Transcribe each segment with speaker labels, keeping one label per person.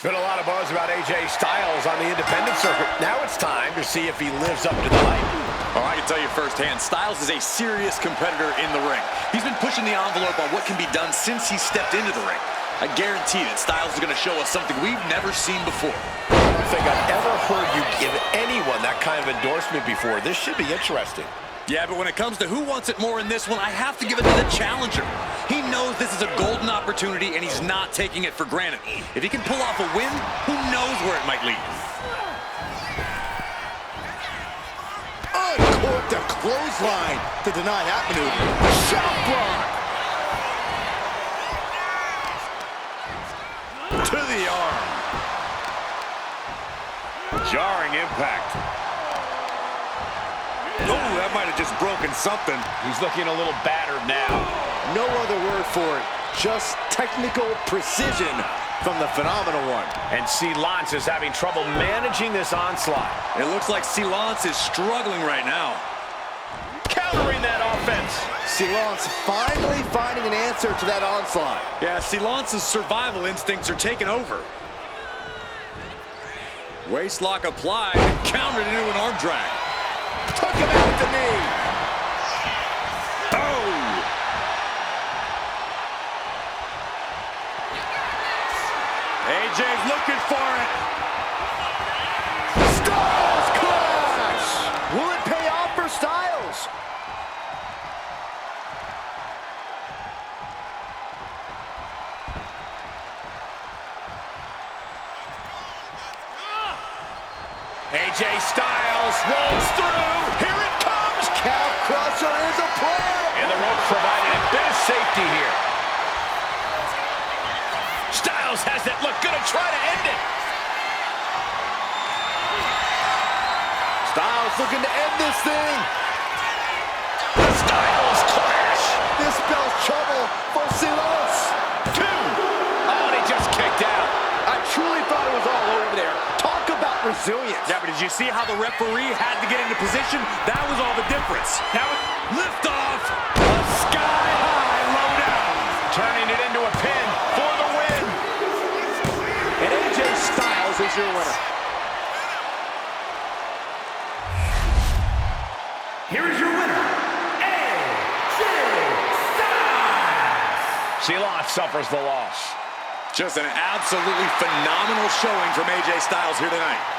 Speaker 1: Been a lot of buzz about AJ Styles on the independent circuit. Now it's time to see if he lives up to the hype.
Speaker 2: Well, I can tell you firsthand, Styles is a serious competitor in the ring. He's been pushing the envelope on what can be done since he stepped into the ring. I guarantee that Styles is going to show us something we've never seen before.
Speaker 1: I don't think I've ever heard you give anyone that kind of endorsement before. This should be interesting.
Speaker 2: Yeah, but when it comes to who wants it more in this one, I have to give it to the challenger. He knows this is a golden opportunity, and he's not taking it for granted. If he can pull off a win, who knows where it might lead.
Speaker 3: Uncorked a clothesline to deny that maneuver. Shot block.
Speaker 1: To the arm. Jarring impact.
Speaker 4: Oh, that might have just broken something.
Speaker 1: He's looking a little battered now.
Speaker 3: No other word for it. Just technical precision from the phenomenal one.
Speaker 1: And Lance is having trouble managing this onslaught.
Speaker 2: It looks like Lance is struggling right now.
Speaker 1: Countering that offense.
Speaker 3: Lance finally finding an answer to that onslaught.
Speaker 2: Yeah, Lance's survival instincts are taking over. Waistlock applied and countered into an arm drag.
Speaker 3: Took him out at the knee.
Speaker 2: Oh! AJ's looking for it.
Speaker 3: Styles clash. Will it pay off for Styles?
Speaker 1: AJ Styles rolls through. Here it comes.
Speaker 3: Calf crusher is a play.
Speaker 1: And the rope providing a bit of safety here. Styles has that look. Gonna try to end it.
Speaker 3: Styles looking to end this thing.
Speaker 1: The Styles clash.
Speaker 3: This spells trouble for Lance.
Speaker 1: 2. Oh, and he just kicked out.
Speaker 3: I truly thought it was all over there. Talk about resilience.
Speaker 2: Yeah, but did you see how the referee had to get into position? That was all the difference. Now, lift off.
Speaker 1: A sky-high lowdown. Turning it into a pin for the win.
Speaker 3: And AJ Styles is your winner.
Speaker 5: Here is your winner, AJ Styles.
Speaker 1: Lance suffers the loss.
Speaker 2: Just an absolutely phenomenal showing from AJ Styles here tonight.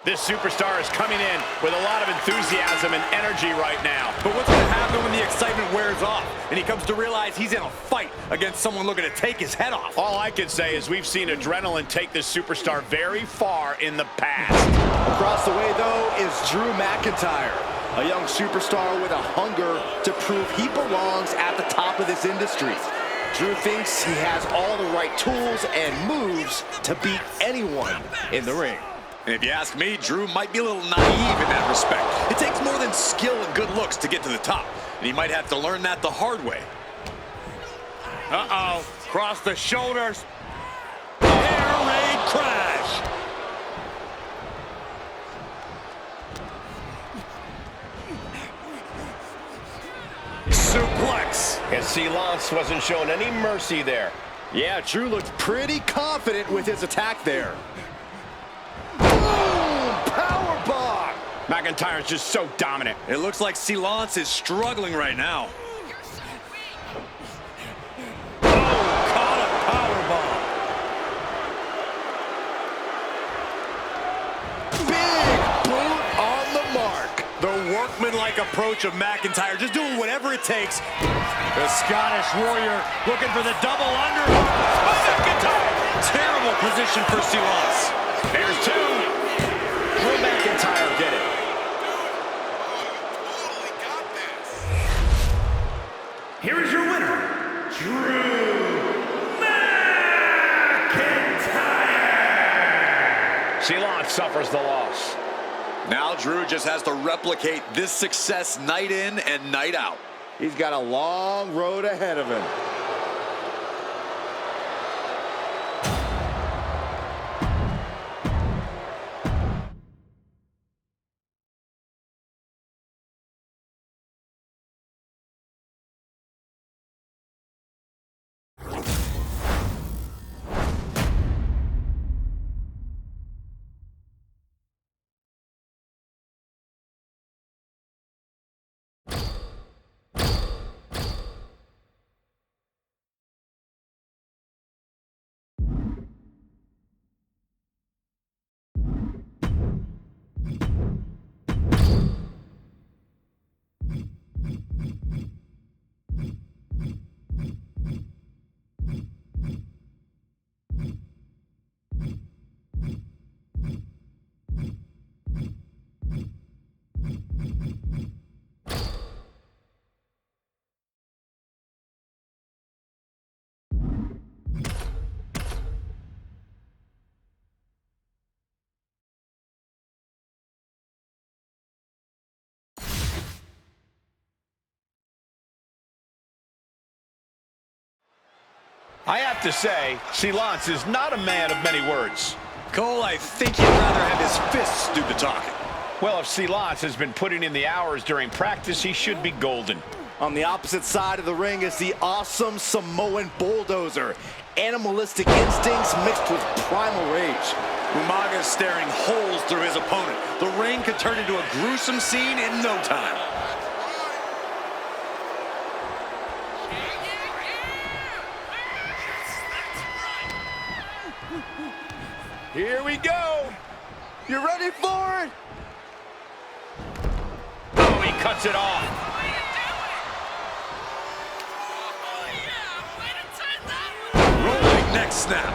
Speaker 1: This superstar is coming in with a lot of enthusiasm and energy right now.
Speaker 2: But what's going to happen when the excitement wears off and he comes to realize he's in a fight against someone looking to take his head off?
Speaker 1: All I can say is we've seen adrenaline take this superstar very far in the past.
Speaker 3: Across the way, though, is Drew McIntyre, a young superstar with a hunger to prove he belongs at the top of this industry. Drew thinks he has all the right tools and moves to beat anyone in the ring.
Speaker 2: And if you ask me, Drew might be a little naive in that respect. It takes more than skill and good looks to get to the top, and he might have to learn that the hard way.
Speaker 4: Uh-oh. Cross the shoulders.
Speaker 2: Air raid crash.
Speaker 1: Suplex. And Lance wasn't showing any mercy there.
Speaker 3: Yeah, Drew looked pretty confident with his attack there. Boom! Powerbomb!
Speaker 1: McIntyre's just so dominant.
Speaker 2: It looks like Silence is struggling right now.
Speaker 4: The workmanlike approach of McIntyre, just doing whatever it takes. The Scottish Warrior looking for the double underhook. McIntyre!
Speaker 2: Terrible position for Silence.
Speaker 1: There's two.
Speaker 3: Drew McIntyre did it.
Speaker 5: Here is your winner, Drew McIntyre.
Speaker 1: Silence suffers the loss.
Speaker 2: Now Drew just has to replicate this success night in and night out.
Speaker 3: He's got a long road ahead of him.
Speaker 1: I have to say, Silence is not a man of many words.
Speaker 2: Cole, I think he'd rather have his fists do the talking.
Speaker 1: Well, if Silence has been putting in the hours during practice, he should be golden.
Speaker 3: On the opposite side of the ring is the awesome Samoan bulldozer. Animalistic instincts mixed with primal rage.
Speaker 2: Umaga is staring holes through his opponent. The ring could turn into a gruesome scene in no time.
Speaker 3: Here we go. You ready for it?
Speaker 1: Oh, he cuts it off.
Speaker 2: Rolling neck snap.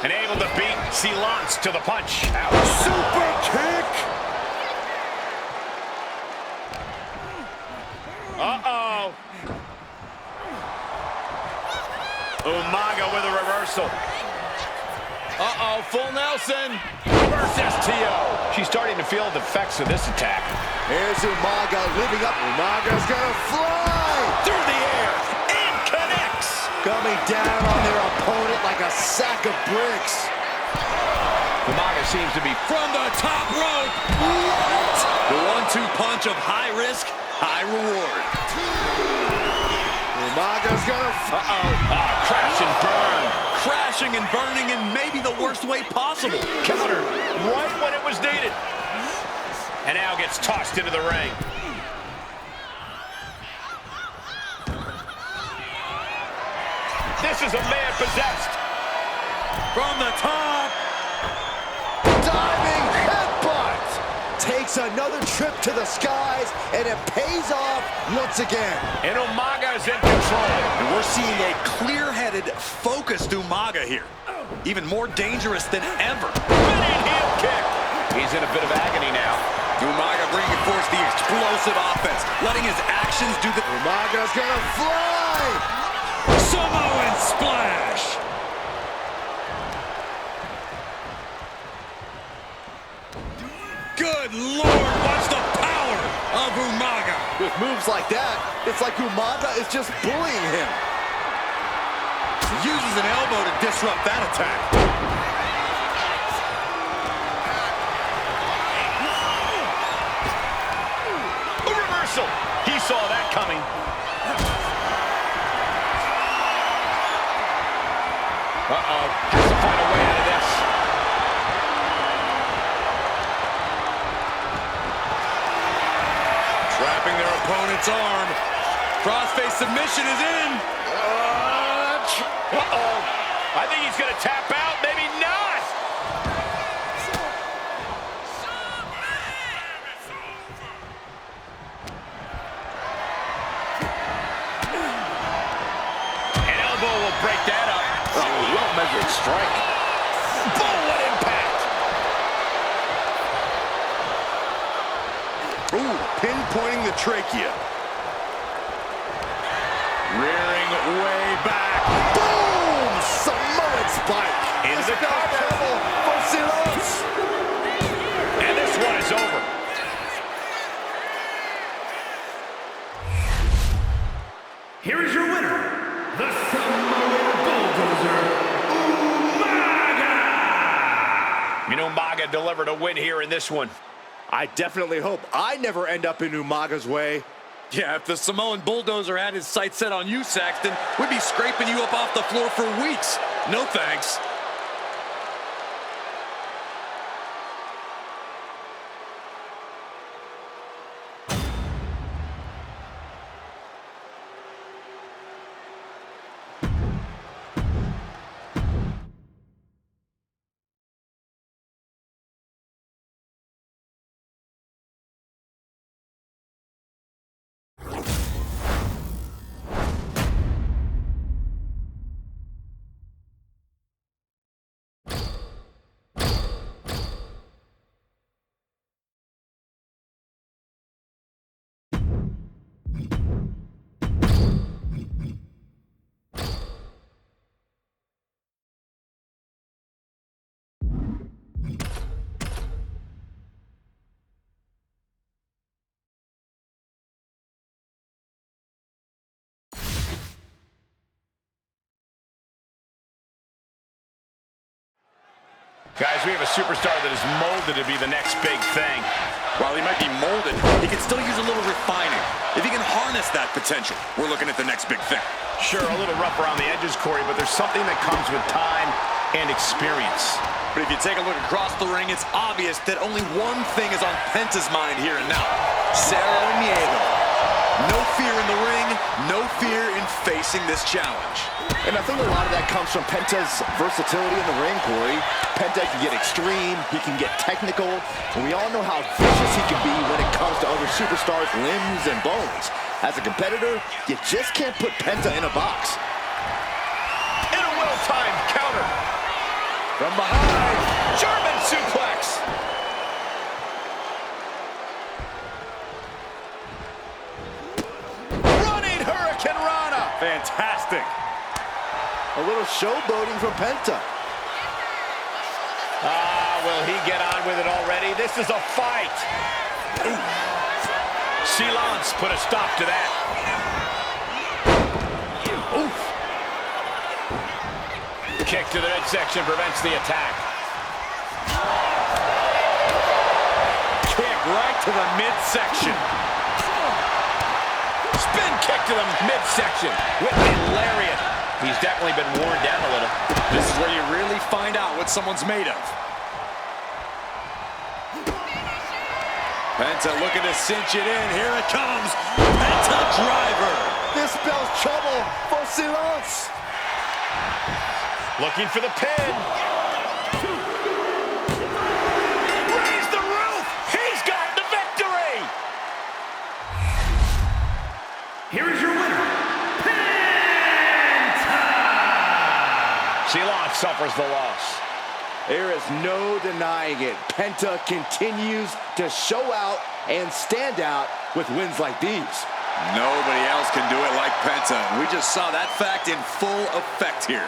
Speaker 1: And able to beat Silence to the punch.
Speaker 3: Super kick.
Speaker 1: Uh-oh. Umaga with a reversal. Uh-oh, full Nelson. Reverse STO. She's starting to feel the effects of this attack.
Speaker 3: Here's Umaga living up. Umaga's gonna fly
Speaker 2: Through the air. And connects.
Speaker 3: coming down on their opponent like a sack of bricks.
Speaker 1: Umaga seems to be
Speaker 2: From the top rope. What? The 1-2 punch of high risk, high reward.
Speaker 3: Umaga's gonna...
Speaker 1: crash and burn.
Speaker 2: Crashing and burning in maybe the worst way possible.
Speaker 1: Counter right when it was needed. And now gets tossed into the ring. This is a man possessed.
Speaker 2: From the top.
Speaker 3: diving headbutt. Takes another trip to the skies, and it pays off once again.
Speaker 1: And Umaga is in control.
Speaker 2: And we're seeing a clear-headed, focused Umaga here. Even more dangerous than ever.
Speaker 1: Spinning heel kick. He's in a bit of agony now.
Speaker 2: Umaga bringing forth the explosive offense, letting his actions do the...
Speaker 3: Umaga's gonna fly.
Speaker 2: Samoan splash. Good Lord, watch the power of Umaga.
Speaker 3: With moves like that, it's like Umaga is just bullying him.
Speaker 2: Uses an elbow to disrupt that attack.
Speaker 1: A reversal. He saw that coming. Uh-oh. Has to find a way out of this.
Speaker 4: Trapping their opponent's arm. Crossface submission is in.
Speaker 1: Uh-oh. I think he's going to tap out. Maybe not. An elbow will break that up.
Speaker 3: Oh, well-measured strike.
Speaker 1: Boom, what impact.
Speaker 4: Ooh, pinpointing the trachea. Rearing way back.
Speaker 3: Boom! Samoan spike.
Speaker 1: Into the cover.
Speaker 3: Trouble for Silas.
Speaker 1: And this one is over.
Speaker 5: Here is your winner, the Samoan Bulldozer, Umaga!
Speaker 1: You know, Umaga delivered a win here in this one.
Speaker 3: I definitely hope I never end up in Umaga's way.
Speaker 2: Yeah, if the Samoan Bulldozer had his sights set on you, Saxton, we'd be scraping you up off the floor for weeks. No thanks.
Speaker 1: Guys, we have a superstar that is molded to be the next big thing.
Speaker 2: While he might be molded, he can still use a little refining. If he can harness that potential, we're looking at the next big thing.
Speaker 1: Sure, a little rough around the edges, Corey, but there's something that comes with time and experience.
Speaker 2: But if you take a look across the ring, it's obvious that only one thing is on Penta's mind here and now. Cerro Miedo. No fear in the ring, no fear in facing this challenge.
Speaker 3: And I think a lot of that comes from Penta's versatility in the ring, Corey. Penta can get extreme, he can get technical, and we all know how vicious he can be when it comes to other superstars' limbs and bones. As a competitor, you just can't put Penta in a box.
Speaker 1: In a well-timed counter.
Speaker 3: From behind,
Speaker 1: German suplex. Running Hurricane Rana.
Speaker 4: Fantastic.
Speaker 3: a little showboating from Penta.
Speaker 1: Will he get on with it already? This is a fight. Silence put a stop to that. Oof. Kick to the midsection prevents the attack.
Speaker 4: Kick right to the midsection.
Speaker 1: Spin kick to the midsection with a lariat. He's definitely been worn down a little.
Speaker 2: This is where you really find out what someone's made of. Penta looking to cinch it in. Here it comes. Penta driver.
Speaker 3: This spells trouble for Silence.
Speaker 1: Looking for the pin. Raise the roof. He's got the victory.
Speaker 5: Here is your winner, Penta!
Speaker 1: Silence suffers the loss.
Speaker 3: There is no denying it. Penta continues to show out and stand out with wins like these.
Speaker 2: Nobody else can do it like Penta. We just saw that fact in full effect here.